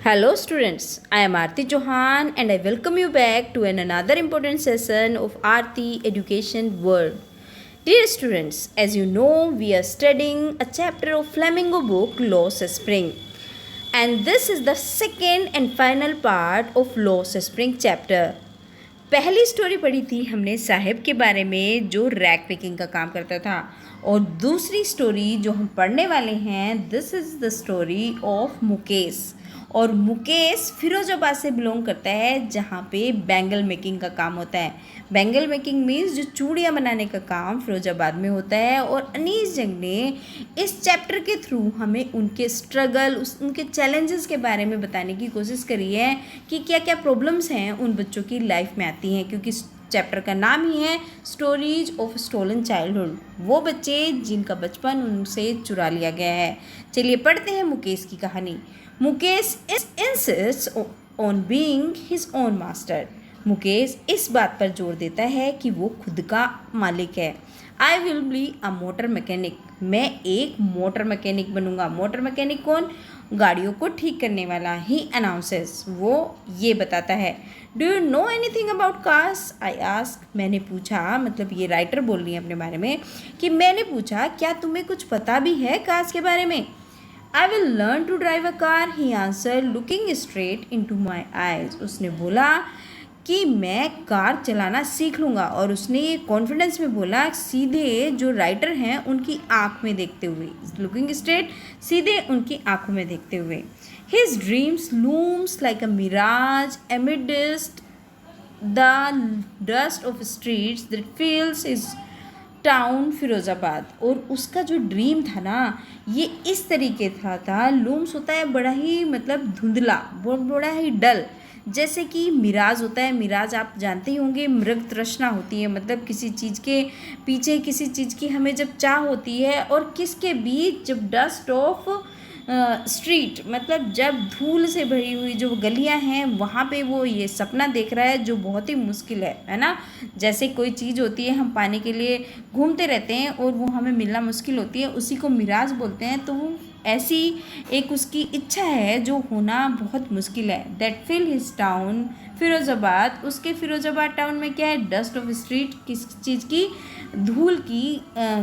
Hello students, I am Aarti Chauhan and I welcome you back to another important session of Aarti Education World. Dear students, as you know, we are studying a chapter of Flamingo book Lost Spring. And this is the second and final part of Lost Spring chapter. पहली story पढ़ी थी हमने साहिब के बारे में जो rag picking का काम करता था, और दूसरी स्टोरी जो हम पढ़ने वाले हैं this is the story of Mukesh. और मुकेश फिरोजाबाद से बिलोंग करता है जहाँ पे बैंगल मेकिंग का काम होता है। बैंगल मेकिंग मीन्स जो चूड़ियाँ बनाने का काम फिरोजाबाद में होता है। और अनीस जंग ने इस चैप्टर के थ्रू हमें उनके स्ट्रगल उनके चैलेंजेस के बारे में बताने की कोशिश करी है कि क्या क्या प्रॉब्लम्स हैं उन बच्चों की लाइफ में आती हैं, क्योंकि चैप्टर का नाम ही है स्टोरीज ऑफ स्टोलन चाइल्डहुड, वो बच्चे जिनका बचपन उनसे चुरा लिया गया है। चलिए पढ़ते हैं मुकेश की कहानी। Mukesh insists on being his own master। Mukesh इस बात पर जोर देता है कि वो खुद का मालिक है। I will be a motor mechanic. मैं एक मोटर मैकेनिक बनूंगा। मोटर मैकेनिक कौन? गाड़ियों को ठीक करने वाला। ही अनाउंसेस, वो ये बताता है। Do you know anything about cars? I ask. मैंने पूछा, मतलब ये राइटर बोल रही है अपने बारे में कि मैंने पूछा क्या तुम्हें कुछ पता भी है कार्स के बारे में? I will learn to drive a car, he answered, looking straight into my eyes। उसने बोला कि मैं कार चलाना सीख लूँगा, और उसने ये कॉन्फिडेंस में बोला सीधे जो राइटर हैं उनकी आँख में देखते हुए। लुकिंग स्ट्रेट, सीधे उनकी आँखों में देखते हुए। His dreams looms like a mirage amidst the dust of streets that fills his town Firozabad. और उसका जो ड्रीम था ना, ये इस तरीके था लूम्स होता है बड़ा ही मतलब धुंधला, बड़ा ही डल, जैसे कि मिराज होता है। मिराज आप जानते ही होंगे, मृग तृष्णा होती है, मतलब किसी चीज़ के पीछे किसी चीज़ की हमें जब चाह होती है, और किसके बीच? जब डस्ट ऑफ स्ट्रीट, मतलब जब धूल से भरी हुई जो गलियां हैं वहाँ पे वो ये सपना देख रहा है जो बहुत ही मुश्किल है ना। जैसे कोई चीज़ होती है, हम पाने के लिए घूमते रहते हैं और वो हमें मिलना मुश्किल होती है, उसी को मिराज बोलते हैं। तो वो ऐसी एक उसकी इच्छा है जो होना बहुत मुश्किल है। That fill his town Firozabad. उसके फिरोज़ाबाद टाउन में क्या है? डस्ट ऑफ स्ट्रीट, किस चीज़ की? धूल की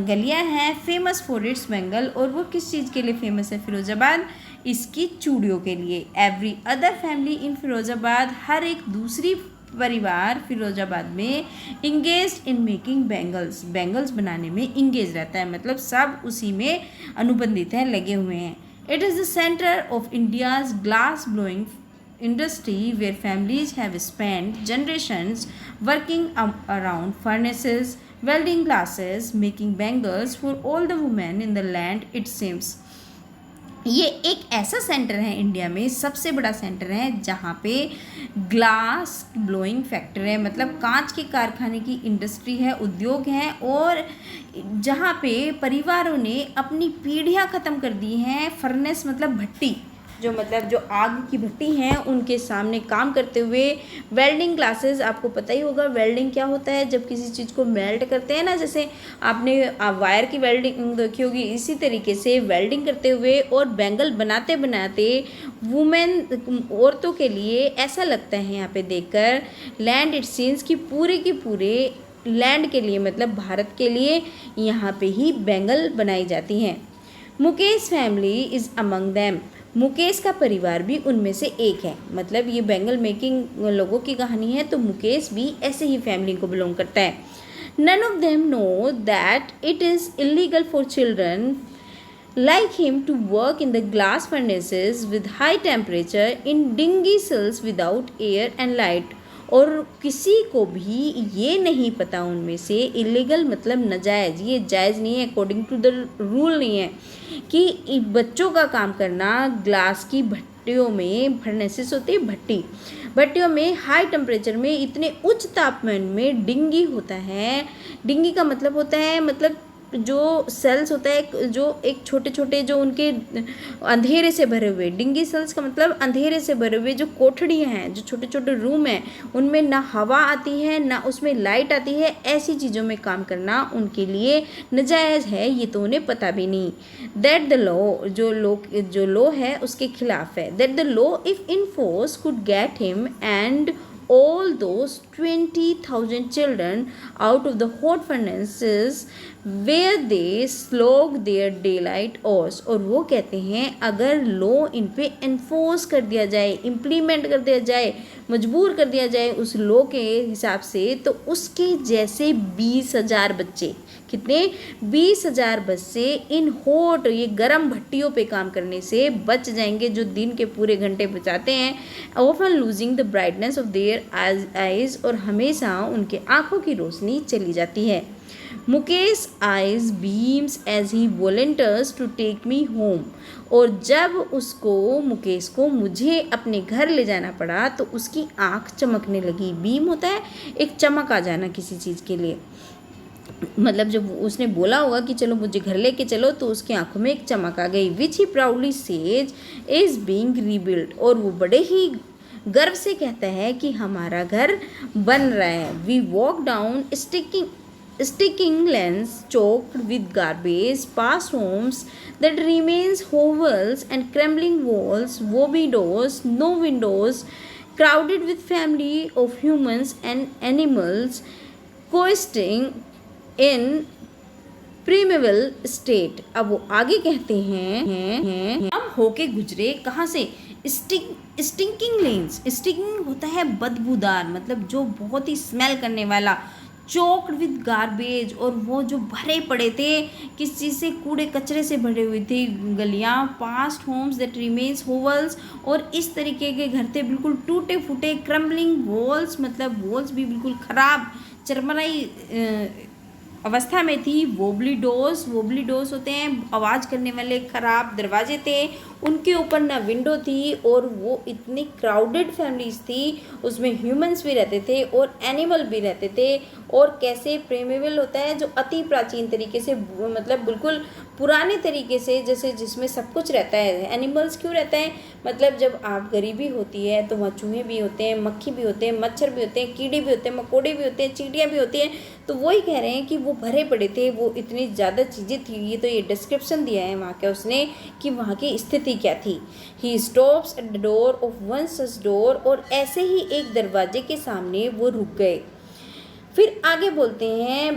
गलियां हैं। फेमस फॉर इट्स बैंगल, और वो किस चीज़ के लिए फेमस है फिरोज़ाबाद? इसकी चूड़ियों के लिए। Every other family in Firozabad, हर एक दूसरी परिवार फिरोज़ाबाद में engage in making bangles, bangles बनाने में इंगेज रहता है, मतलब सब उसी में अनुबंधित हैं, लगे हुए हैं। It is the centre of India's glass blowing industry where families have spent generations working around furnaces, welding glasses, making bangles for all the women in the land, it seems। ये एक ऐसा सेंटर है India में, सबसे बड़ा centre है जहाँ पे ग्लास ब्लोइंग फैक्ट्री है, मतलब कांच के कारखाने की इंडस्ट्री है, उद्योग है, और जहाँ पे परिवारों ने अपनी पीढ़ियाँ ख़त्म कर दी हैं। फर्नेस मतलब भट्टी, जो आग की भट्टी हैं उनके सामने काम करते हुए। वेल्डिंग क्लासेस, आपको पता ही होगा वेल्डिंग क्या होता है, जब किसी चीज़ को मेल्ट करते हैं ना, जैसे आपने वायर की वेल्डिंग देखी होगी, इसी तरीके से वेल्डिंग करते हुए और बैंगल बनाते बनाते वुमेन, औरतों के लिए ऐसा लगता है यहाँ पे देखकर। लैंड इट सीन्स की पूरे के पूरे लैंड के लिए, मतलब भारत के लिए यहाँ पे ही बैंगल बनाई जाती हैं। Mukesh family is among them. Mukesh का परिवार भी उनमें से एक है, मतलब ये बैंगल मेकिंग लोगों की कहानी है, तो मुकेश भी ऐसे ही फैमिली को बिलोंग करता है। None of them know that it is illegal for children like him to work in the glass furnaces with high temperature in dingy cells without air and light। और किसी को भी ये नहीं पता उनमें से, इलीगल मतलब नाजायज़, ये जायज़ नहीं है, अकॉर्डिंग टू द रूल नहीं है कि बच्चों का काम करना ग्लास की भट्टियों में, फर्नेसेस होती है भट्टी, भट्टियों में हाई टेम्परेचर में, इतने उच्च तापमान में डिंगी होता है। डिंगी का मतलब होता है मतलब जो सेल्स होता है, जो एक छोटे छोटे जो उनके अंधेरे से भरे हुए, डिंगी सेल्स का मतलब अंधेरे से भरे हुए जो कोठड़ियाँ हैं, जो छोटे छोटे रूम हैं, उनमें ना हवा आती है ना उसमें लाइट आती है, ऐसी चीज़ों में काम करना उनके लिए नाजायज़ है, ये तो उन्हें पता भी नहीं। दैट द लॉ, जो लॉ है उसके खिलाफ है। That the law if in force could get him and all those 20,000 children out of the hot furnaces where they slog their daylight hours। और वो कहते हैं अगर लॉ इन पे इन्फोर्स कर दिया जाए, इम्प्लीमेंट कर दिया जाए, मजबूर कर दिया जाए उस लॉ के हिसाब से, तो उसके जैसे 20,000 बच्चे, कितने 20,000 बच्चे इन हॉट, ये गर्म भट्टियों पे काम करने से बच जाएंगे, जो दिन के पूरे घंटे बचाते हैं। Often losing the brightness of their eyes, और हमेशा उनके आँखों की रोशनी चली जाती है। Mukesh eyes beams as he volunteers to take me home. और जब उसको, मुकेश को, मुझे अपने घर ले जाना पड़ा तो उसकी आँख चमकने लगी। बीम होता है एक चमक आ जाना किसी चीज़ के लिए, मतलब जब उसने बोला होगा कि चलो मुझे घर लेके चलो, तो उसकी आंखों में एक चमक आ गई। Which he proudly says is being rebuild, और वो बड़े ही गर्व से कहता है कि हमारा घर बन रहा है। We walk down sticking lanes choked with garbage, past homes that remains hovels and crumbling walls, wobbly doors, no windows, crowded with family of humans and animals coexisting in primeval state। अब वो आगे कहते हैं हम होके गुजरे कहाँ से, स्टिंकिंग लेन्स। स्टिंकिंग होता है बदबूदार, मतलब जो बहुत ही स्मेल करने वाला। चोक्ड विद गार्बेज, और वो जो भरे पड़े थे किस चीज़ से, कूड़े कचरे से भरे हुए थे गलियाँ। पास्ट होम्स दैट रिमेन्स होवल्स, और इस तरीके के घर थे बिल्कुल टूटे फूटे। क्रम्बलिंग वॉल्स, मतलब वॉल्स भी बिल्कुल ख़राब चरमराई अवस्था में थी। वोबली डोर्स होते हैं आवाज़ करने वाले ख़राब दरवाजे थे, उनके ऊपर ना विंडो थी, और वो इतनी क्राउडेड फैमिलीज थी, उसमें ह्यूमंस भी रहते थे और एनिमल भी रहते थे। और कैसे प्रेमेबल होता है, जो अति प्राचीन तरीके से, मतलब बिल्कुल पुराने तरीके से, जैसे जिसमें सब कुछ रहता है। एनिमल्स क्यों रहता है, मतलब जब आप गरीबी होती है तो वहाँ चूहे भी होते हैं, मक्खी भी होते हैं, मच्छर भी होते हैं, कीड़े भी होते हैं, मकोड़े भी होते हैं, चींटियाँ भी होती हैं। तो वही कह रहे हैं कि वो भरे पड़े थे, वो इतनी ज़्यादा चीज़ें थी। ये तो ये डिस्क्रिप्शन दिया है वहाँ का उसने कि वहाँ की स्थिति क्या थी। He stops at the door of one such door, और ऐसे ही एक दरवाजे के सामने वो रुक गए। फिर आगे बोलते हैं,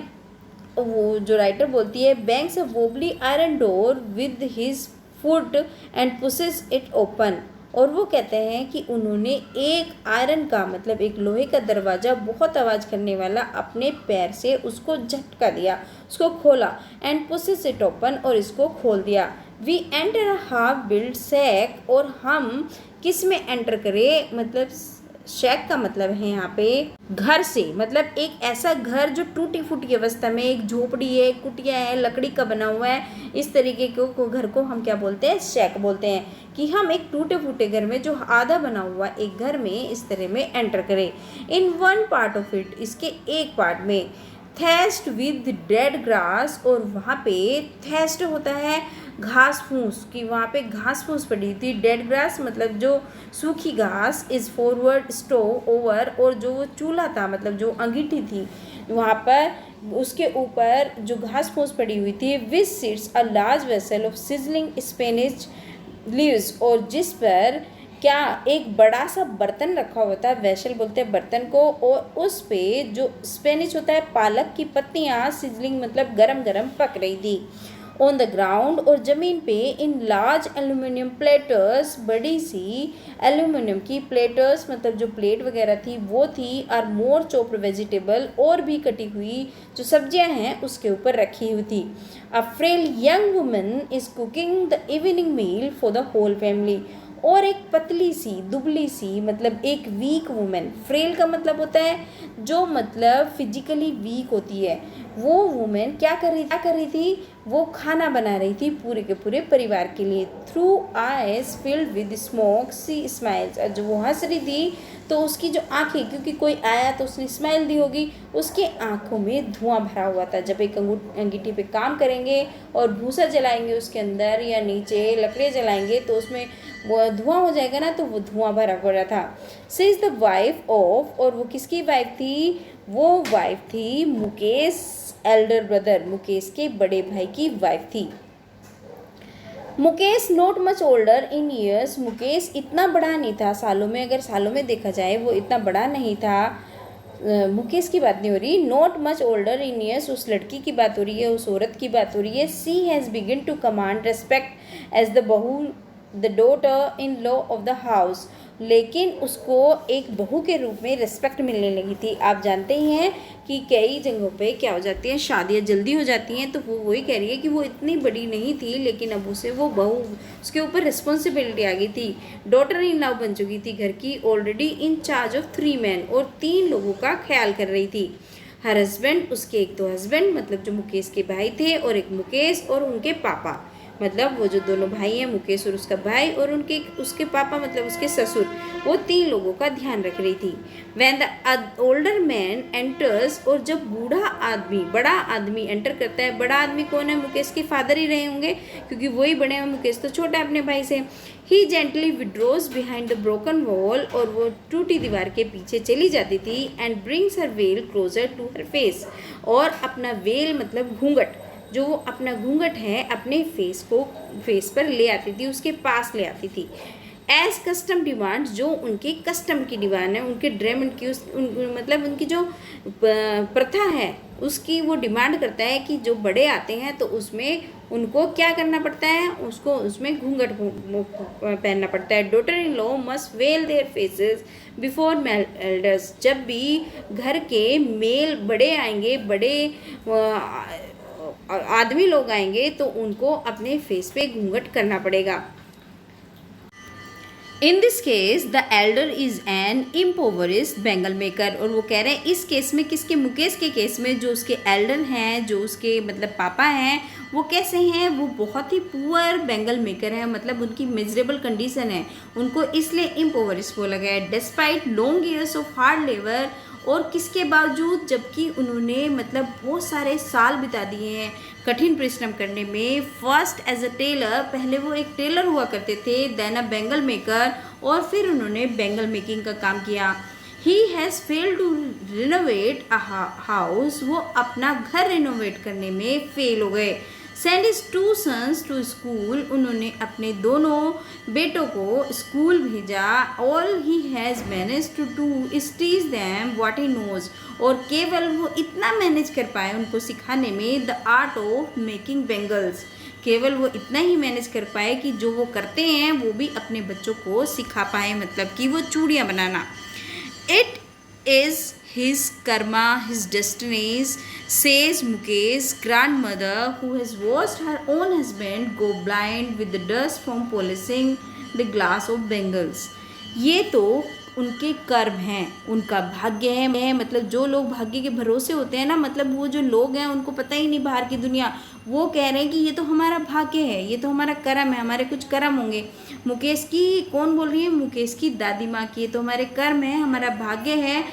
वो जो राइटर बोलती है, banks a wobbly iron door with his foot and pushes it open. और वो कहते हैं कि उन्होंने एक आयरन का, मतलब एक लोहे का दरवाज़ा बहुत आवाज़ करने वाला, अपने पैर से उसको झटका दिया, उसको खोला। एंड पुशेस इट ओपन, और इसको खोल दिया। We enter a half build sack, और हम किस में एंटर करें, मतलब शैक का मतलब है यहाँ पे घर से, मतलब एक ऐसा घर जो टूटी फूटी अवस्था में, एक झोपड़ी है, कुटिया है, लकड़ी का बना हुआ है, इस तरीके को घर को हम क्या बोलते हैं, शैक बोलते हैं। कि हम एक टूटे फूटे घर में, जो आधा बना हुआ एक घर में, इस तरह में एंटर करें। In one part of it, इसके एक पार्ट में, थेस्ट विद डेड ग्रास, और वहाँ पे थेस्ट होता है घास फूस, कि वहाँ पे घास फूस पड़ी थी। डेड ग्रास मतलब जो सूखी घास। इज़ फॉरवर्ड स्टोव ओवर, और जो वो चूल्हा था, मतलब जो अंगीठी थी वहाँ पर, उसके ऊपर जो घास फूस पड़ी हुई थी। Which sits a large vessel of sizzling Spanish leaves, और जिस पर क्या एक बड़ा सा बर्तन रखा हुआ था, वेसल बोलते हैं बर्तन को, और उस पे जो स्पेनिश होता है पालक की पत्तियाँ, सिजलिंग मतलब गरम गरम पक रही थी। ऑन द ग्राउंड, और ज़मीन पे, इन लार्ज एल्यूमिनियम प्लेटर्स, बड़ी सी एल्यूमिनियम की प्लेटर्स, मतलब जो प्लेट वगैरह थी वो थी। आर मोर चॉप्ड वेजिटेबल, और भी कटी हुई जो सब्जियां हैं उसके ऊपर रखी हुई थी। A frail young woman is cooking the evening meal for the whole family, और एक पतली सी दुबली सी मतलब एक वीक वुमेन। फ्रेल का मतलब होता है जो मतलब फिजिकली वीक होती है। वो वुमेन क्या कर रही थी, वो खाना बना रही थी पूरे के पूरे परिवार के लिए। Through eyes filled with smoke see smiles. और जब वो हंस रही थी तो उसकी जो आंखें, क्योंकि कोई आया तो उसने स्माइल दी होगी, उसके आंखों में धुआं भरा हुआ था। जब एक अंगीठी पे काम करेंगे और भूसा जलाएंगे उसके अंदर या नीचे लकड़ियाँ जलाएंगे तो उसमें वो धुआं हो जाएगा ना, तो वो धुआं भरा पड़ा था। She is the wife of, और वो किसकी वाइफ थी, वो वाइफ थी मुकेश एल्डर ब्रदर, मुकेश के बड़े भाई की वाइफ थी। Mukesh not much older in years, Mukesh इतना बड़ा नहीं था सालों में, अगर सालों में देखा जाए वो इतना बड़ा नहीं था। मुकेश की बात नहीं हो रही, not much older in years उस लड़की की बात हो रही है, उस औरत की बात हो रही है। She has begin to command respect as the bahu the daughter in law of the house, लेकिन उसको एक बहू के रूप में रिस्पेक्ट मिलने लगी थी। आप जानते ही हैं कि कई जगहों पे क्या हो जाती है, शादियाँ जल्दी हो जाती हैं, तो वो वही कह रही है कि वो इतनी बड़ी नहीं थी लेकिन अब उसे वो बहू, उसके ऊपर रिस्पॉन्सिबिलिटी आ गई थी। डॉटर इन लॉ बन चुकी थी घर की, already in charge of 3 men, और 3 लोगों का ख्याल कर रही थी। हर हस्बैंड, उसके एक तो हस्बैंड मतलब जो मुकेश के भाई थे, और एक मुकेश और उनके पापा, मतलब वो जो दोनों भाई हैं मुकेश और उसका भाई, और उसके पापा मतलब उसके ससुर, वो 3 लोगों का ध्यान रख रही थी। When the older man enters, और जब बड़ा आदमी एंटर करता है, बड़ा आदमी कौन है, मुकेश के फादर ही रहे होंगे क्योंकि वही बड़े हैं, मुकेश तो छोटा है अपने भाई से। He gently withdraws behind the broken wall, और वो टूटी दीवार के पीछे चली जाती थी। And brings her veil closer to her face, और अपना वेल मतलब घूंघट, जो वो अपना घूंघट है अपने फेस पर ले आती थी, उसके पास ले आती थी। एज कस्टम डिमांड, जो उनके कस्टम की डिमांड है, उनके ड्रेमेंट की मतलब उनकी जो प्रथा है उसकी वो डिमांड करता है कि जो बड़े आते हैं तो उसमें उनको क्या करना पड़ता है, उसको उसमें घूंघट पहनना पड़ता है। Daughter in law must veil their faces before male elders, जब भी घर के मेल बड़े आएंगे, बड़े आदमी लोग आएंगे तो उनको अपने फेस पे घूंघट करना पड़ेगा। In this case the Elder is an इम्पोवरिस्ट Bengal maker, और वो कह रहे हैं इस केस में, किसके, मुकेश के केस में, जो उसके एल्डर हैं, जो उसके मतलब पापा हैं, वो कैसे हैं, वो बहुत ही पुअर बेंगल मेकर हैं, मतलब उनकी मिजरेबल कंडीशन है, उनको इसलिए इम्पोवरिस्ट बोला गया है। Despite long years of hard labour, और किसके बावजूद, जबकि उन्होंने मतलब बहुत सारे साल बिता दिए हैं कठिन परिश्रम करने में। फर्स्ट एज अ टेलर, पहले वो एक टेलर हुआ करते थे, देन अ बेंगल मेकर, और फिर उन्होंने बेंगल मेकिंग का काम किया। He has failed to renovate a house, वो अपना घर रिनोवेट करने में फेल हो गए। Send his 2 sons to school, उन्होंने अपने दोनों बेटों को स्कूल भेजा। All he has manage to do is teach them what he knows, और केवल वो इतना मैनेज कर पाए उनको सिखाने में, the art of making bangles, केवल वो इतना ही मैनेज कर पाए कि जो वो करते हैं वो भी अपने बच्चों को सिखा पाए, मतलब कि वो चूड़ियाँ बनाना। It is his karma, his destinies, says Mukesh grandmother, who has watched her own husband go blind with the dust from polishing the glass of bangles. ये तो उनके कर्म हैं, उनका भाग्य है, मतलब जो लोग भाग्य के भरोसे होते हैं ना, मतलब वो जो लोग हैं उनको पता ही नहीं बाहर की दुनिया, वो कह रहे हैं कि ये तो हमारा भाग्य है, ये तो हमारा कर्म है, हमारे कुछ कर्म होंगे। मुकेश की कौन बोल रही है, मुकेश की दादी माँ की, ये तो हमारे कर्म है, हमारा भाग्य है,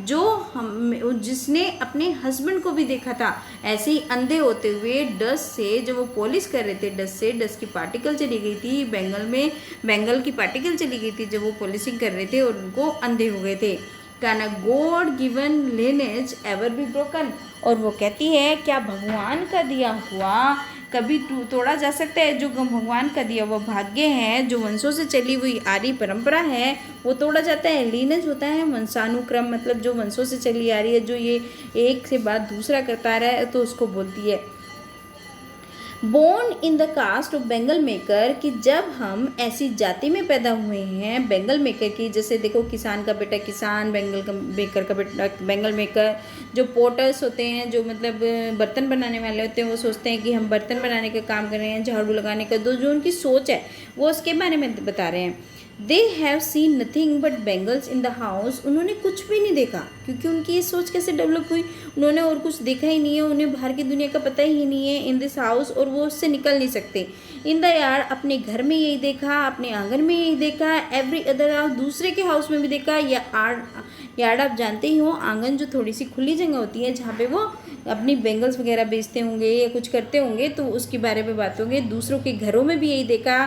जो हम जिसने अपने हस्बैंड को भी देखा था ऐसे ही अंधे होते हुए, डस्ट से जो वो पॉलिश कर रहे थे, डस्ट की पार्टिकल चली गई थी बेंगल की पार्टिकल चली गई थी जब वो पॉलिशिंग कर रहे थे, और उनको अंधे हो गए थे। Can a God given lineage ever be broken, और वो कहती है क्या भगवान का दिया हुआ कभी तोड़ा जा सकता है, जो भगवान का दिया हुआ भाग्य है, जो वंशों से चली हुई आर्य परंपरा है, वो तोड़ा जाता है। लीनेज होता है वंशानुक्रम, मतलब जो वंशों से चली आ रही है, जो ये एक से बाद दूसरा करता रहा है, तो उसको बोलती है। Born in the caste of bangle maker, कि जब हम ऐसी जाति में पैदा हुए हैं बेंगल मेकर की, जैसे देखो किसान का बेटा किसान, मेकर का बेटा बेंगल मेकर, जो पोटर्स होते हैं, जो मतलब बर्तन बनाने वाले होते हैं, वो सोचते हैं कि हम बर्तन बनाने का काम कर रहे हैं, झाड़ू लगाने का, जो उनकी सोच है वो उसके बारे में बता रहे हैं। They have seen nothing but bangles in the house. उन्होंने कुछ भी नहीं देखा, क्योंकि उनकी ये सोच कैसे डेवलप हुई, उन्होंने और कुछ देखा ही नहीं है, उन्हें बाहर की दुनिया का पता ही नहीं है। इन दिस हाउस, और वो उससे निकल नहीं सकते। इन द यार्ड, अपने घर में यही देखा, अपने आंगन में यही देखा। एवरी अदर हाउस, दूसरे के हाउस में भी देखा। यार्ड आप जानते ही हो, आंगन जो थोड़ी सी खुली जगह होती है जहाँ पे वो अपनी बेंगल्स वगैरह बेचते होंगे या कुछ करते होंगे, तो उसके बारे में बात होंगे। दूसरों के घरों में भी यही देखा।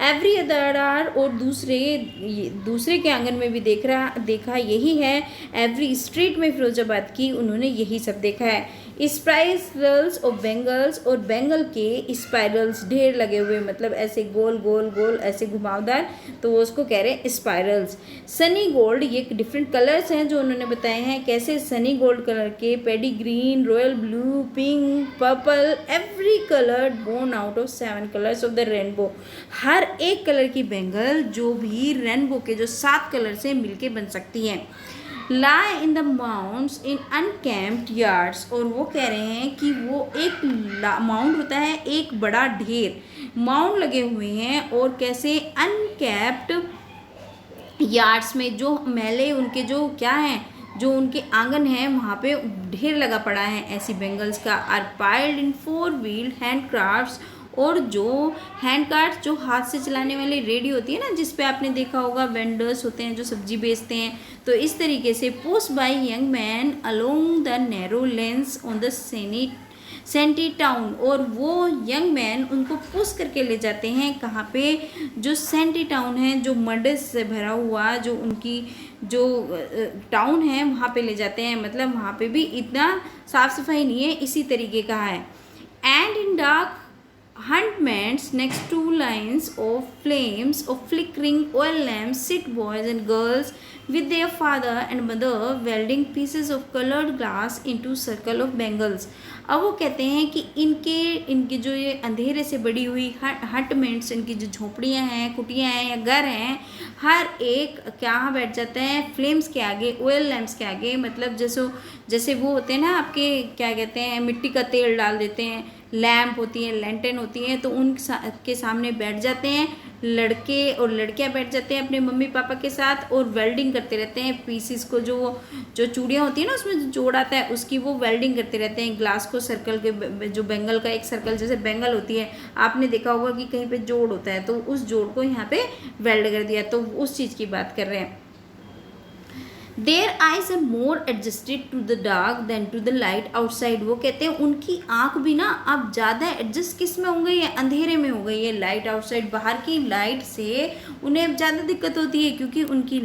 एवरी अदर आर, और दूसरे के आंगन में भी देखा यही है। एवरी स्ट्रीट में फिरोजाबाद की उन्होंने यही सब देखा है। स्पाइरल्स और बेंगल्स, और बेंगल के स्पाइरल्स ढेर लगे हुए, मतलब ऐसे गोल गोल गोल ऐसे घुमावदार, तो वो उसको कह रहे हैं स्पाइरल्स। सनी गोल्ड, ये डिफरेंट कलर्स हैं जो उन्होंने बताए हैं कैसे। सनी गोल्ड कलर के, paddy green, royal blue, pink, purple, every colour born out of 7 colours of the rainbow. हर एक कलर की बेंगल जो भी रेनबो के जो 7 कलर से मिलके बन सकती हैं। lie in the mounds in unkempt yards, और वो कह रहे हैं कि वो एक माउंट होता है, एक बड़ा ढेर, माउंट लगे हुए हैं, और कैसे अनकैप्ड यार्ड्स में, जो मेले उनके जो क्या हैं, जो उनके आंगन हैं वहाँ पे ढेर लगा पड़ा है ऐसी बेंगल्स का। आर पाइल्ड इन 4 व्हील्ड हैंडक्राफ्ट्स, और जो हैंड कार्ट, जो हाथ से चलाने वाली रेडी होती है ना, जिस पे आपने देखा होगा वेंडर्स होते हैं जो सब्जी बेचते हैं, तो इस तरीके से post by young man along the narrow lanes on the senti town, और वो यंग मैन उनको पुश करके ले जाते हैं कहाँ पे, जो सेंटी टाउन है, जो मड से भरा हुआ जो उनकी जो टाउन है वहाँ पे ले जाते हैं। मतलब वहाँ पे भी इतना साफ सफाई नहीं है, इसी तरीके का है। And in dark huntsmen next to lines of flames of flickering oil lamps sit boys and girls with their father and mother welding pieces of colored glass into circle of bangles। अब वो कहते हैं कि इनके जो ये अंधेरे से बड़ी हुई हटमेंट्स, इनकी जो झोपड़ियाँ हैं, कुटियाँ हैं या घर हैं, हर एक क्या बैठ जाता है, फ्लेम्स के आगे, ऑयल लैम्प्स के आगे। मतलब जैसे वो होते हैं ना आपके, क्या कहते हैं, मिट्टी का तेल डाल देते हैं, लैम्प होती है, लैंटर्न होती है, तो उनके सामने बैठ जाते हैं लड़के और लड़कियां बैठ जाते हैं अपने मम्मी पापा के साथ, और वेल्डिंग करते रहते हैं पीसीस को, जो चूड़ियाँ होती है ना उसमें जो जोड़ आता है उसकी, वो वेल्डिंग करते रहते हैं। ग्लास को सर्कल के, जो बेंगल का एक सर्कल जैसे बेंगल होती है, आपने देखा होगा कि कहीं पे जोड़ होता है, तो उस जोड़ को यहाँ पे वेल्ड कर दिया, तो उस चीज़ की बात कर रहे हैं। Their eyes are more adjusted to the dark than to the light outside. वो कहते हैं उनकी आंख भी ना अब ज़्यादा एडजस्ट किस में हो गई है, अंधेरे में हो गई है। लाइट आउटसाइड, बाहर की लाइट से उन्हें अब ज़्यादा दिक्कत होती है, क्योंकि उनकी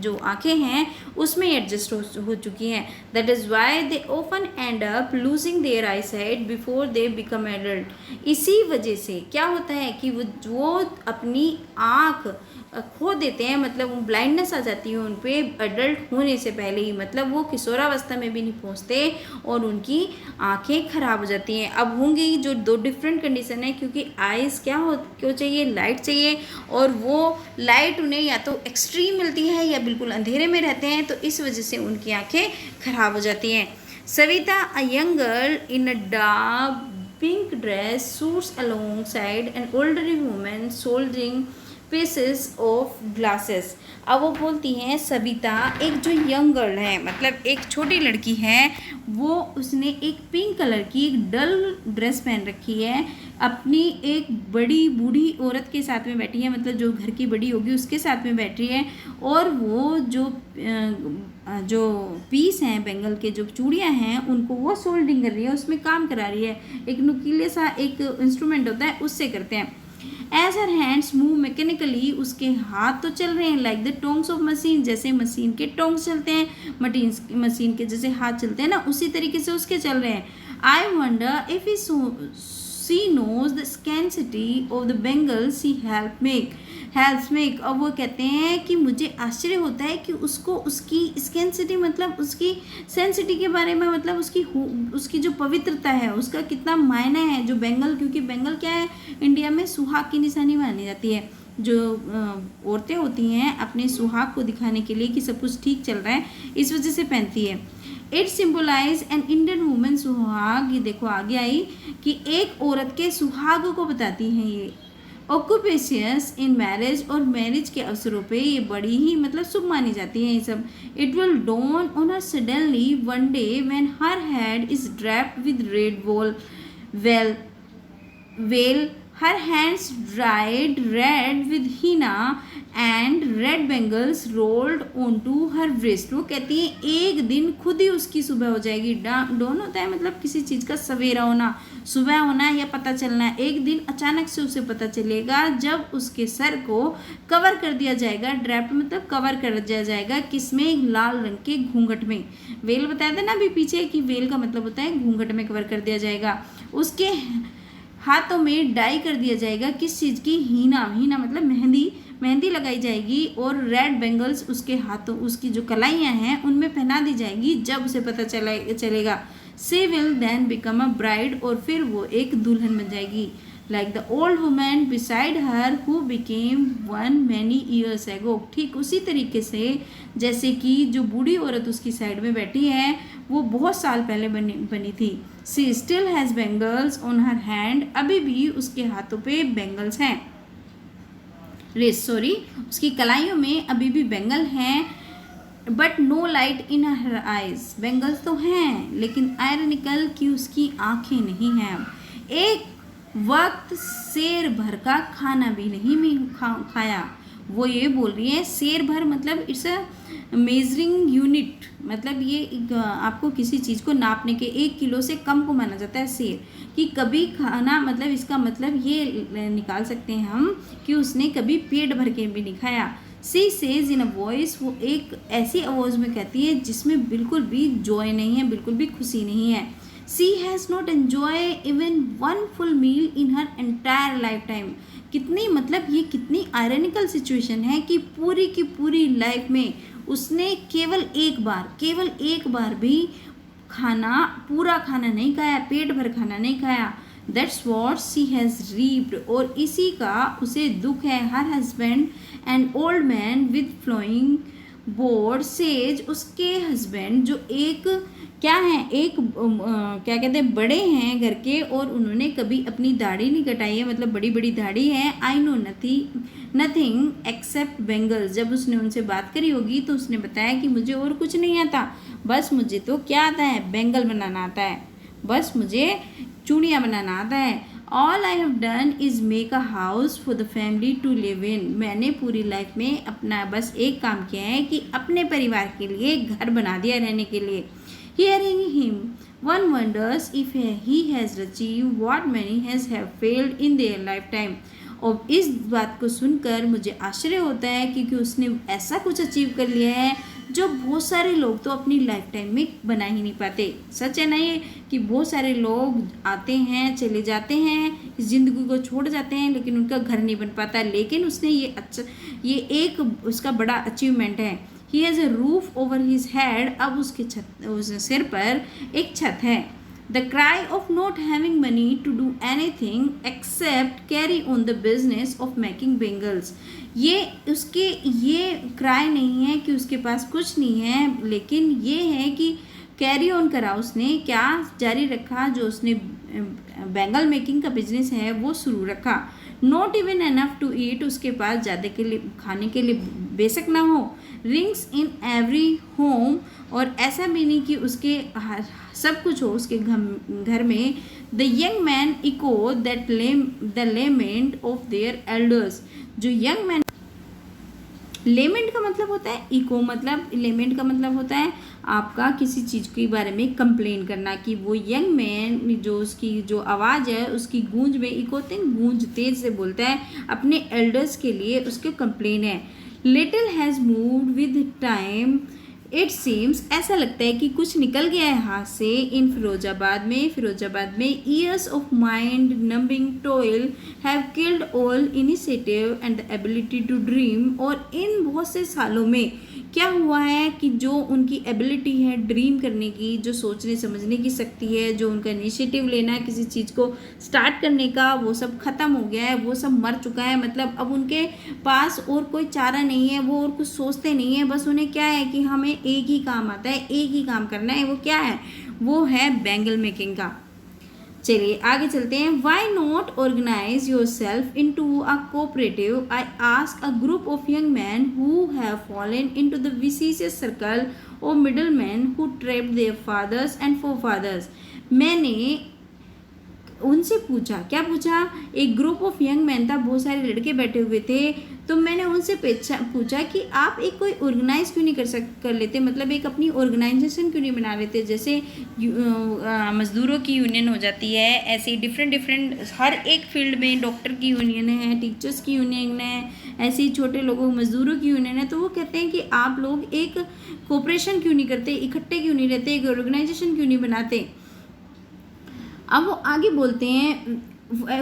जो आंखें हैं उसमें एडजस्ट हो चुकी हैं। That is why they often end up losing their eyesight before they become adult. इसी वजह से क्या होता है कि वो अपनी आँख खो देते हैं, मतलब ब्लाइंडनेस आ जाती है उन पे एडल्ट होने से पहले ही, मतलब वो किशोरावस्था में भी नहीं पहुंचते और उनकी आंखें खराब हो जाती हैं। अब होंगी जो 2 डिफरेंट कंडीशन है, क्योंकि आइज़ क्यों चाहिए, लाइट चाहिए, और वो लाइट उन्हें या तो एक्सट्रीम मिलती है या बिल्कुल अंधेरे में रहते हैं, तो इस वजह से उनकी आँखें खराब हो जाती हैं। Savita, a young girl in a dark pink dress suits alongside an older woman soldering pieces of glasses. अब वो बोलती हैं सविता, एक जो यंग गर्ल है, मतलब एक छोटी लड़की है, वो उसने एक पिंक कलर की एक डल ड्रेस पहन रखी है, अपनी एक बड़ी बूढ़ी औरत के साथ में बैठी है, मतलब जो घर की बड़ी होगी उसके साथ में बैठी है, और वो जो पीस हैं बेंगल के, जो चूड़ियाँ हैं, उनको वो सोल्डिंग कर रही है, उसमें काम करा रही है। एक नुकीले सा एक इंस्ट्रूमेंट होता है, उससे करते हैं। As her hands move mechanically, उसके हाथ तो चल रहे हैं like the tongs of machine, जैसे मशीन के टोंग्स चलते हैं, मशीन के जैसे हाथ चलते हैं ना, उसी तरीके से उसके चल रहे हैं। I wonder if she knows the scarcity of the bangle she helps make. और वो कहते हैं कि मुझे आश्चर्य होता है कि उसको उसकी स्कैंसिटी, मतलब उसकी सेंसिटी के बारे में, मतलब उसकी जो पवित्रता है उसका कितना मायना है, जो बेंगल, क्योंकि बेंगल क्या है, इंडिया में सुहाग की निशानी मानी जाती है। जो औरतें होती हैं अपने सुहाग को दिखाने के लिए कि सब कुछ ठीक चल रहा है, इस वजह से पहनती है। It symbolise an Indian women सुहाग। ये देखो आगे आई कि एक औरत के सुहाग को बताती हैं ये। ऑक्यूपेशियस इन मैरिज, और मैरिज के अवसरों पे ये बड़ी ही मतलब शुभ मानी जाती है ये सब. It will dawn on her suddenly one day when her head is draped with red well, her hands dried red with henna and red bangles rolled onto her wrist. वो कहती है एक दिन खुद ही उसकी सुबह हो जाएगी. डॉन होता है मतलब किसी चीज़ का सवेरा होना, सुबह होना या पता चलना. एक दिन अचानक से उसे पता चलेगा जब उसके सर को कवर कर दिया जाएगा. ड्रैप्ड मतलब कवर कर दिया जाएगा. किसमें? एक लाल रंग के घूंघट में. वेल बताया था ना अभी पीछे कि वेल का मतलब होता है घूंघट में कवर कर दिया जाएगा. उसके हाथों में डाई कर दिया जाएगा. किस चीज़ की? हीना. हीना मतलब मेहंदी लगाई जाएगी. और रेड बेंगल्स उसके हाथों, उसकी जो कलाइयाँ हैं उनमें पहना दी जाएगी जब उसे पता चलेगा. She will then become a bride, और फिर वो एक दुल्हन बन जाएगी. Like the old women beside her who became one many years ago. ठीक उसी तरीके से जैसे कि जो बूढ़ी औरत उसकी साइड में बैठी है वो बहुत साल पहले बनी थी. She still has bangles on her hand. अभी भी उसके हाथों पे बेंगल्स हैं. उसकी कलाइयों में अभी भी बेंगल हैं. But no light in her eyes. Bangles तो हैं लेकिन आयरनिकल कि उसकी आंखें नहीं हैं. एक वक्त शेर भर का खाना भी नहीं खाया. वो ये बोल रही है शेर भर मतलब इट्स अ मेजरिंग यूनिट. मतलब ये आपको किसी चीज़ को नापने के 1 किलो से कम को माना जाता है शेर. कि कभी खाना मतलब इसका मतलब ये निकाल सकते हैं हम कि उसने कभी पेट भर के भी नहीं खाया. She says in a voice. वो एक ऐसी आवाज़ में कहती है जिसमें बिल्कुल भी जॉय नहीं है, बिल्कुल भी खुशी नहीं है. She has not enjoy even one full meal in her entire lifetime. कितनी मतलब ये कितनी आयरनिकल सिचुएशन है कि पूरी की पूरी लाइफ में उसने केवल एक बार भी पूरा खाना नहीं खाया, पेट भर खाना नहीं खाया. That's what she has reaped. और इसी का उसे दुख है. हर husband and old man with flowing beard says. उसके हस्बैंड जो एक क्या है, एक क्या कहते हैं बड़े हैं घर के, और उन्होंने कभी अपनी दाढ़ी नहीं कटाई है, मतलब बड़ी बड़ी दाढ़ी है. I know nothing except bangles. जब उसने उनसे बात करी होगी तो उसने बताया कि मुझे और कुछ नहीं आता, बस मुझे तो क्या आता है, बेंगल बनाना आता है, बस मुझे चूड़ियाँ बनाना आता है. All I have done is make a house for the family to live in. मैंने पूरी लाइफ में अपना बस एक काम किया है कि अपने परिवार के लिए घर बना दिया रहने के लिए. Hearing him, one wonders if he has achieved what many have failed in their lifetime. और इस बात को सुनकर मुझे आश्चर्य होता है क्योंकि उसने ऐसा कुछ अचीव कर लिया है जो बहुत सारे लोग तो अपनी लाइफ टाइम में बना ही नहीं पाते. सच है ना ये कि बहुत सारे लोग आते हैं चले जाते हैं, इस ज़िंदगी को छोड़ जाते हैं, लेकिन उनका घर नहीं बन पाता. लेकिन उसने ये एक उसका बड़ा अचीवमेंट है. He has a roof over his head. अब उसके सिर पर एक छत है. The cry of not having money to do anything except carry on the business of making bangles. ये क्राई नहीं है कि उसके पास कुछ नहीं है, लेकिन ये है कि कैरी ऑन करा उसने, क्या जारी रखा, जो उसने बैंगल मेकिंग का बिजनेस है वो शुरू रखा. Not even enough to eat. उसके पास ज़्यादा के लिए खाने के लिए बेशक ना हो. Rings in every home. और ऐसा भी नहीं कि उसके सब कुछ हो उसके घर में. The young man echo that the lament of their elders. जो यंग मैन, लेमेंट का मतलब होता है इको, मतलब लेमेंट का मतलब होता है आपका किसी चीज़ के बारे में कंप्लेन करना. कि वो यंग मैन जो उसकी जो आवाज़ है उसकी गूंज में इको होते हैं, गूंज तेज से बोलता है अपने एल्डर्स के लिए, उसके कंप्लेन है. Little has moved with time it seems. ऐसा लगता है कि कुछ निकल गया है हाथ से. इन फिरोजाबाद में years of mind numbing toil have killed all initiative and the ability to dream. और इन बहुत से सालों में क्या हुआ है कि जो उनकी एबिलिटी है ड्रीम करने की, जो सोचने समझने की शक्ति है, जो उनका इनिशिएटिव लेना है किसी चीज़ को स्टार्ट करने का, वो सब ख़त्म हो गया है, वो सब मर चुका है. मतलब अब उनके पास और कोई चारा नहीं है, वो और कुछ सोचते नहीं है. बस उन्हें क्या है कि हमें एक ही काम आता है, एक ही काम करना है. वो क्या है? वो है बैंगल मेकिंग का. चलिए आगे चलते हैं। Why not organise yourself into a cooperative? I ask a group of young men who have fallen into the vicious circle of middlemen who trapped their fathers and forefathers. मैंने उनसे पूछा, क्या पूछा? एक group of young man था, बहुत सारे लड़के बैठे हुए थे, तो मैंने उनसे पूछा कि आप एक कोई ऑर्गेनाइज क्यों नहीं कर लेते, मतलब एक अपनी ऑर्गेनाइजेशन क्यों नहीं बना लेते? जैसे मज़दूरों की यूनियन हो जाती है, ऐसे डिफरेंट हर एक फील्ड में डॉक्टर की यूनियन है, टीचर्स की यूनियन है, ऐसे ही छोटे लोगों मज़दूरों की यूनियन है। तो वो कहते हैं कि आप लोग एक कोऑपरेशन क्यों नहीं करते, इकट्ठे क्यों नहीं रहते, एक ऑर्गेनाइजेशन क्यों नहीं बनाते? अब वो आगे बोलते हैं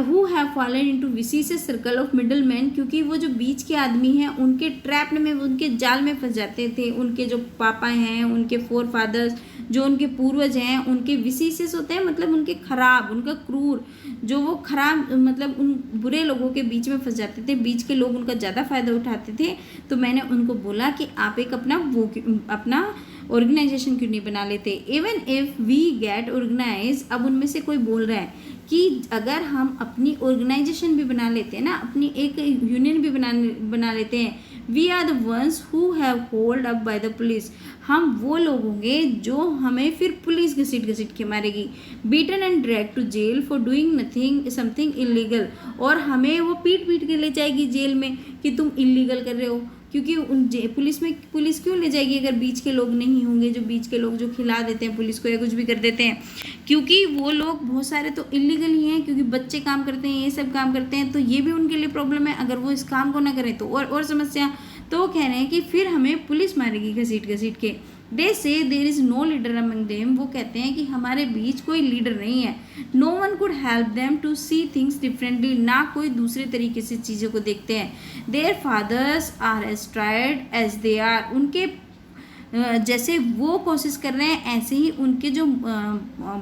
who have fallen into vicious circle of middlemen, क्योंकि वो जो बीच के आदमी हैं उनके ट्रैप में, उनके जाल में फंस जाते थे। उनके जो पापा हैं, उनके फोर फादर्स, जो उनके पूर्वज हैं, उनके विसीसियस होते हैं, मतलब उनके खराब, उनका क्रूर, जो वो खराब मतलब उन बुरे लोगों के बीच में फंस जाते थे। बीच के लोग उनका ज़्यादा फ़ायदा उठाते थे। तो मैंने उनको बोला कि आप एक अपना ऑर्गेनाइजेशन क्यों नहीं बना लेते? Even if we get organize, अब उनमें से कोई बोल रहा है कि अगर हम अपनी ऑर्गेनाइजेशन भी बना लेते हैं ना, अपनी एक यूनियन भी बना लेते हैं, we are the ones who have hold up by the police, हम वो लोग होंगे जो हमें फिर पुलिस घसीट के मारेगी। Beaten and drag to jail for doing nothing something illegal, और हमें वो पीट के ले जाएगी जेल में कि तुम इलीगल कर रहे हो। क्योंकि पुलिस क्यों ले जाएगी अगर बीच के लोग नहीं होंगे, जो बीच के लोग जो खिला देते हैं पुलिस को या कुछ भी कर देते हैं, क्योंकि वो लोग बहुत सारे तो इलीगल ही हैं, क्योंकि बच्चे काम करते हैं, ये सब काम करते हैं, तो ये भी उनके लिए प्रॉब्लम है। अगर वो इस काम को ना करें तो और समस्या। तो वो कह रहे हैं कि फिर हमें पुलिस मारेगी घसीट के। They say there is no leader among them, वो कहते हैं कि हमारे बीच कोई लीडर नहीं है। No one could help them to see things differently, ना कोई दूसरे तरीके से चीज़ों को देखते हैं। Their fathers are as tried as they are, उनके जैसे वो कोशिश कर रहे हैं ऐसे ही उनके जो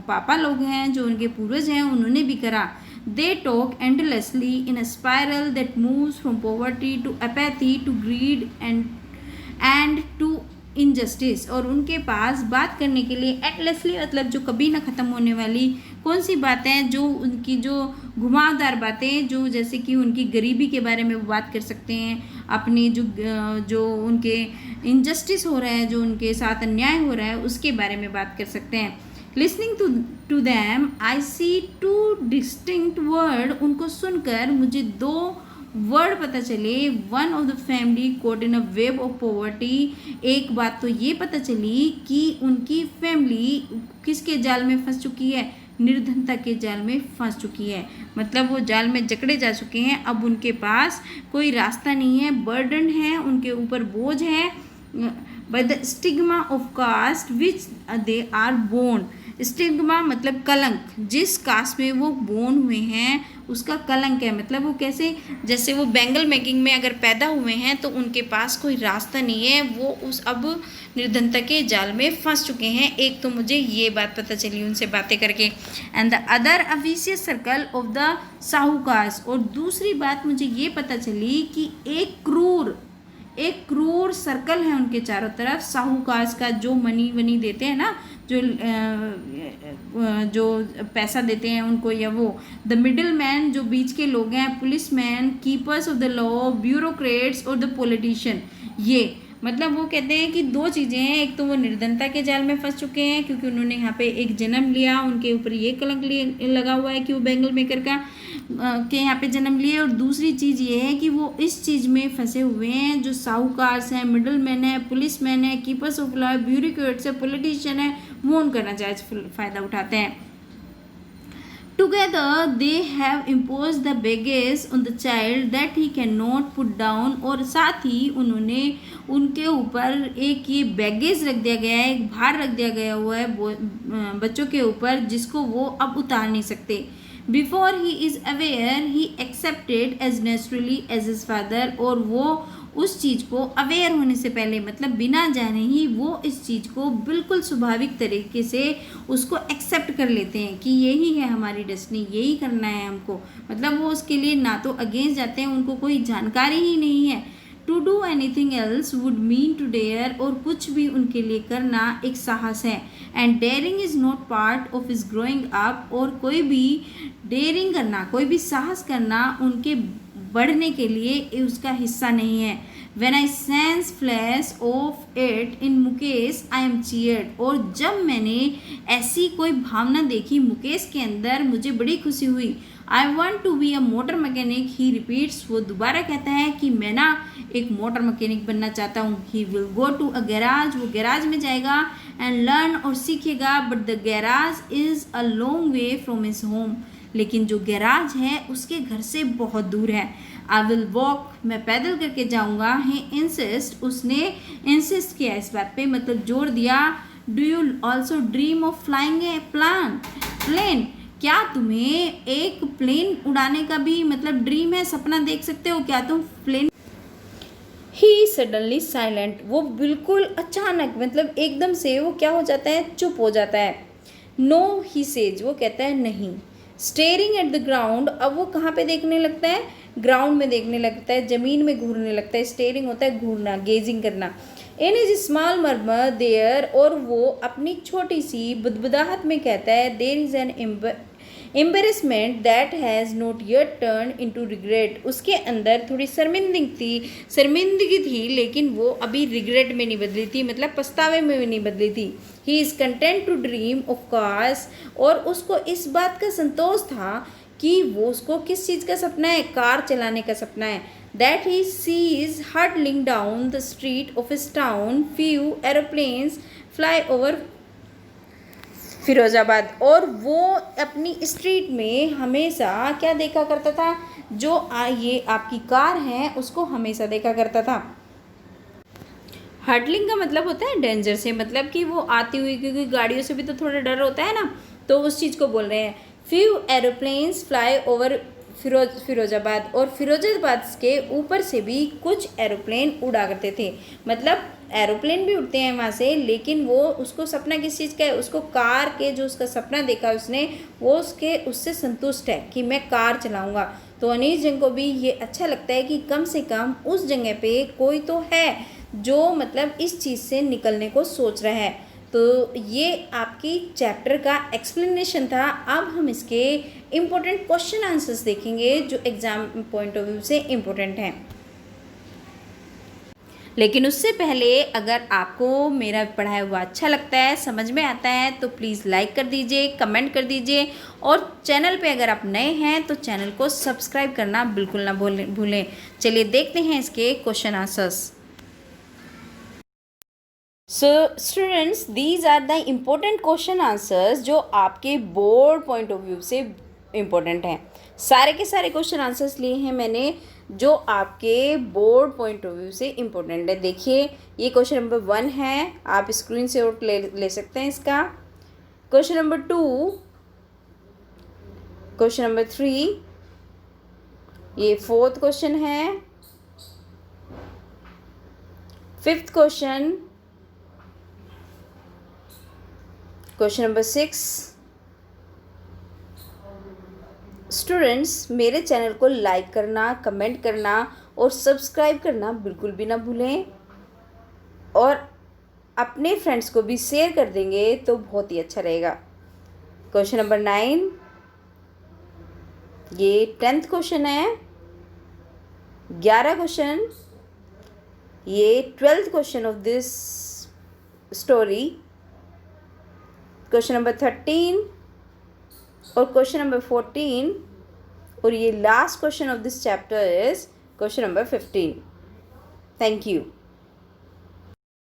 पापा लोग हैं, जो उनके पूर्वज हैं, उन्होंने भी करा। They talk endlessly in a spiral that moves from poverty to apathy to greed and to injustice, और उनके पास बात करने के लिए एंडलेसली मतलब जो कभी ना ख़त्म होने वाली कौन सी बातें, जो उनकी जो घुमावदार बातें, जो जैसे कि उनकी गरीबी के बारे में वो बात कर सकते हैं, अपनी जो उनके इनजस्टिस हो रहा है, जो उनके साथ अन्याय हो रहा है, उसके बारे में बात कर सकते हैं। Listening to them I see two distinct word, उनको सुनकर मुझे दो वर्ड पता चले। One of the family caught in a web of poverty, एक बात तो ये पता चली कि उनकी फैमिली किसके जाल में फंस चुकी है, निर्धनता के जाल में फंस चुकी है, मतलब वो जाल में जकड़े जा चुके हैं। अब उनके पास कोई रास्ता नहीं है, बर्डन है, उनके ऊपर बोझ है by the stigma of caste which they are born. Stigma मतलब कलंक, जिस कास्ट में वो बोर्न हुए हैं उसका कलंक है, मतलब वो कैसे, जैसे वो बैंगल मेकिंग में अगर पैदा हुए हैं तो उनके पास कोई रास्ता नहीं है, वो उस अब निर्धनता के जाल में फंस चुके हैं। एक तो मुझे ये बात पता चली उनसे बातें करके। And the other a vicious circle of the sahukars, और दूसरी बात मुझे ये पता चली कि एक क्रूर सर्कल है उनके चारों तरफ, साहूकार्स का, जो मनी वनी देते हैं ना, जो पैसा देते हैं उनको, या वो द मिडिल मैन, जो बीच के लोग हैं, police man, keepers of the law, bureaucrats और द पॉलिटिशियन। ये मतलब वो कहते हैं कि दो चीज़ें हैं, एक तो वो निर्धनता के जाल में फंस चुके हैं क्योंकि उन्होंने यहाँ पे एक जन्म लिया, उनके ऊपर ये कलंक लगा हुआ है कि वो बैंगल मेकर के यहाँ पे जन्म लिए, और दूसरी चीज़ ये है कि वो इस चीज़ में फंसे हुए हैं, जो साहूकार्स हैं, मिडल मैन है, पुलिस मैन है, कीपर्स ऑफ लॉ, ब्यूरोक्रेट्स है, पॉलिटिशियन है, वो उनका नाजायज फ़ायदा उठाते हैं। Together they have imposed the baggage on the child that he cannot put down, और साथ ही उन्होंने उनके ऊपर एक ये बैगेज रख दिया गया है, एक भार रख दिया गया हुआ है बच्चों के ऊपर, जिसको वो अब उतार नहीं सकते। Before he is aware he accepted as naturally as his father, और वो उस चीज़ को अवेयर होने से पहले, मतलब बिना जाने ही वो इस चीज़ को बिल्कुल स्वाभाविक तरीके से उसको एक्सेप्ट कर लेते हैं कि यही है हमारी डेस्टिनी, यही करना है हमको। मतलब वो उसके लिए ना तो अगेंस्ट जाते हैं, उनको कोई जानकारी ही नहीं है, to do anything else would mean to dare, और कुछ भी उनके लिए करना एक साहस है। And daring is not part of his growing up, और कोई भी डेयरिंग करना, कोई भी साहस करना उनके बढ़ने के लिए उसका हिस्सा नहीं है। When I sense flash of it in Mukesh I am cheered, और जब मैंने ऐसी कोई भावना देखी मुकेश के अंदर मुझे बड़ी खुशी हुई। I want to be a motor mechanic, he repeats, वो दोबारा कहता है कि मैं ना एक मोटर मैकेनिक बनना चाहता हूँ। He will go to a garage, वो गैराज में जाएगा and learn, और सीखेगा, but the garage is a long way from his home, लेकिन जो गैराज है उसके घर से बहुत दूर है। आई विल वॉक, मैं पैदल करके जाऊँगा। ही इंसिस्ट, उसने इंसिस्ट किया इस बात पे, मतलब जोर दिया। Do you also dream of flying a plane, क्या तुम्हें एक प्लेन उड़ाने का भी मतलब ड्रीम है, सपना देख सकते हो क्या तुम प्लेन। ही सडनली साइलेंट, वो बिल्कुल अचानक मतलब एकदम से वो क्या हो जाता है, चुप हो जाता है। नो ही सेज, वो कहता है नहीं। स्टेयरिंग एट द ग्राउंड, अब वो कहाँ पे देखने लगता है, ग्राउंड में देखने लगता है, ज़मीन में घूरने लगता है। स्टेयरिंग होता है घूरना, गेजिंग करना। In his small murmur there, और वो अपनी छोटी सी बुदबुदाहट में कहता है, there is an embarrassment that has not yet turn into regret, उसके अंदर थोड़ी शर्मिंदगी थी लेकिन वो अभी रिग्रेट में नहीं बदली थी, मतलब पछतावे में भी नहीं बदली थी। He is content to dream of cars, और उसको इस बात का संतोष था कि वो उसको किस चीज़ का सपना है, कार चलाने का सपना है। That he sees hurdling down the street of his town, few aeroplanes fly over Firozabad, और वो अपनी स्ट्रीट में हमेशा क्या देखा करता था, जो ये आपकी कार है उसको हमेशा देखा करता था। हर्डलिंग का मतलब होता है डेंजर से, मतलब कि वो आती हुई, क्योंकि गाड़ियों से भी तो थोड़ा डर होता है ना, तो उस चीज़ को बोल रहे हैं। Few aeroplanes fly over Firozabad, और फिरोज़ाबाद के ऊपर से भी कुछ एरोप्लेन उड़ा करते थे, मतलब एरोप्लेन भी उड़ते हैं वहाँ से, लेकिन वो उसको सपना किस चीज़ का है, उसको कार के जो उसका सपना देखा उसने, वो उससे संतुष्ट है कि मैं कार चलाऊँगा। तो अनीस जंग को भी ये अच्छा लगता है कि कम से कम उस जगह पे कोई तो है जो मतलब इस चीज़ से निकलने को सोच रहा है। तो ये आपकी चैप्टर का एक्सप्लेनेशन था। अब हम इसके इम्पोर्टेंट क्वेश्चन आंसर्स देखेंगे जो एग्ज़ाम पॉइंट ऑफ व्यू से इम्पोर्टेंट हैं। लेकिन उससे पहले अगर आपको मेरा पढ़ाया हुआ अच्छा लगता है, समझ में आता है, तो प्लीज़ लाइक कर दीजिए, कमेंट कर दीजिए, और चैनल पे अगर आप नए हैं तो चैनल को सब्सक्राइब करना बिल्कुल ना भूलें। चलिए देखते हैं इसके question answers. So students, these are the important question answers जो आपके बोर्ड पॉइंट ऑफ व्यू से इम्पोर्टेंट हैं। सारे के सारे क्वेश्चन आंसर्स लिए हैं मैंने जो आपके बोर्ड पॉइंट ऑफ व्यू से इम्पोर्टेंट है। देखिए ये क्वेश्चन नंबर 1 है, आप स्क्रीन से आउट ले सकते हैं इसका। क्वेश्चन नंबर 2, क्वेश्चन नंबर 3, ये 4th क्वेश्चन है। 5th question, question number 6। Students, मेरे चैनल को लाइक करना, कमेंट करना और सब्सक्राइब करना बिल्कुल भी ना भूलें, और अपने फ्रेंड्स को भी शेयर कर देंगे तो बहुत ही अच्छा रहेगा। क्वेश्चन नंबर 9, ये 10th क्वेश्चन है। 11 क्वेश्चन, ये 12th question of this story. Question number 13 और क्वेश्चन नंबर 14, और ये last question of this chapter is question number 15। Thank you.